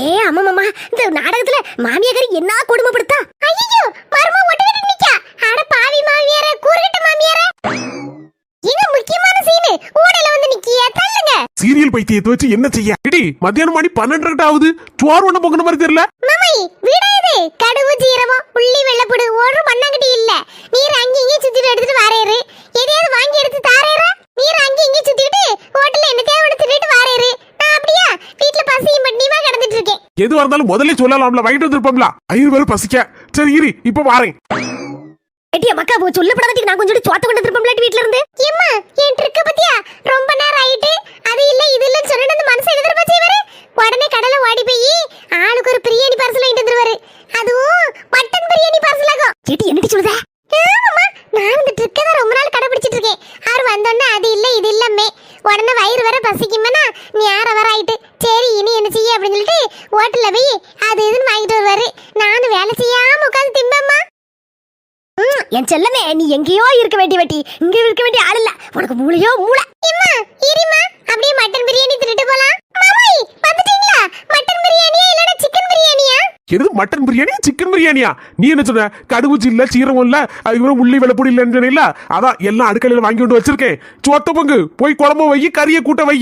ஏ அம்மா மாமா, இந்த நாடகத்துல மாமியாரி என்ன கொடுமைப்படுத்தா? ஐயோ மர்ம ஒட்டவே நிக்கா. அட பாவி மாமியாரே, கூறுகிட்ட மாமியாரே. இது முக்கியமான சீன். ஓடையில வந்து நிக்கியா, தள்ளுங்க. சீரியல் பைத்தியத்தை வச்சு என்ன செய்ய? இடி மத்தியானம் மணி 12 ஆகுது. சோறு ஒண்ணு பொங்கன மாதிரி தெரியல. மாமை வீடா இது? கடுவு ஜீரகம் உள்ளி வெள்ளப்புடு ஒரு மண்ணாங்கட்டி இல்ல. நீர் அங்க இங்க சுத்திட்டு எடுத்துட்டு வாரேரு. எதையாவது வாங்கி எடுத்து தாரேரா? நீர் அங்க இங்க சுத்திட்டு ஹோட்டல்ல என்ன தேவை எடுத்துட்டு வாரேரு. நான் அப்படியே வீட்ல பசியும் பட்டினியுமா கிடந்துட்டு இருக்கேன். எதுவா இருந்தாலும் முதல்ல சொல்லலாம்ல, வாங்கிட்டு வந்திருப்போம்ல. ஐயர் வேற பசிக்க. சரி இரு, இப்ப வாரேன். ஏட்டியா மக்கா, போ சொல்லப்படாதீங்க. நான் கொஞ்சம் சோத்த கொண்டு திருப்பம்ல வீட்ல இருந்து. ஏம்மா என் ட்ரிக்க பத்தியா? ரொம்ப நேரம் ஆயிட்டு அது இல்ல இது இல்லன்னு சொன்னா அந்த மனசு என்ன தெரியுமா செய்வாரு? உடனே கடலை ஓடி போய் ஆளுக்கு ஒரு பிரியாணி பார்சல் வாங்கிட்டு வந்துருவாரு. அதுவும் மட்டன் பிரியாணி பார்சல் ஆகும். ஏட்டி என்னடி சொல்லுத? ஆமாம்மா, நான் இந்த ட்ரிக்க தான் ரொம்ப நாள் கடைபிடிச்சிட்டு இருக்கேன். அவர் வந்தோடனே அது இல்ல இது இல்லமே உடனே வயிறு வர பசிக்குமேனா நீ யார வர ஆயிட்டு சரி இனி என்ன செய்ய அப்படின்னு சொல்லிட்டு ஹோட்டல்ல போய் அது இதுன்னு வாங்கிட்டு வருவாரு. நானும் வேலை செய்யாம உட்காந்து திம்பம்மா. என் செல்லமே, நீ எங்கேயோ இருக்க வேண்டிய வெட்டி, இங்க இருக்க வேண்டிய ஆள் இல்ல. உனக்கு மூளையோ மூளை. இம்மா இரிமா, அப்படியே மட்டன் பிரியாணி தின்னுட்டு போலாம். மாமாய் வந்துட்டீங்களா? மட்டன் பிரியாணியா இல்லனா சிக்கன் பிரியாணியா? எது மட்டன் பிரியாணி சிக்கன் பிரியாணியா? நீ என்ன சொன்ன? கடுகுச்சி இல்ல, சீரகம் இல்ல, அதுக்கப்புறம் உள்ளி வெள்ளப்பொடி இல்லன்னு சொன்ன. அதான் எல்லாம் அடுக்கலையில வாங்கி கொண்டு வச்சிருக்கேன். சோத்த பங்கு போய் குழம்பு வை, கறியை கூட்ட வை.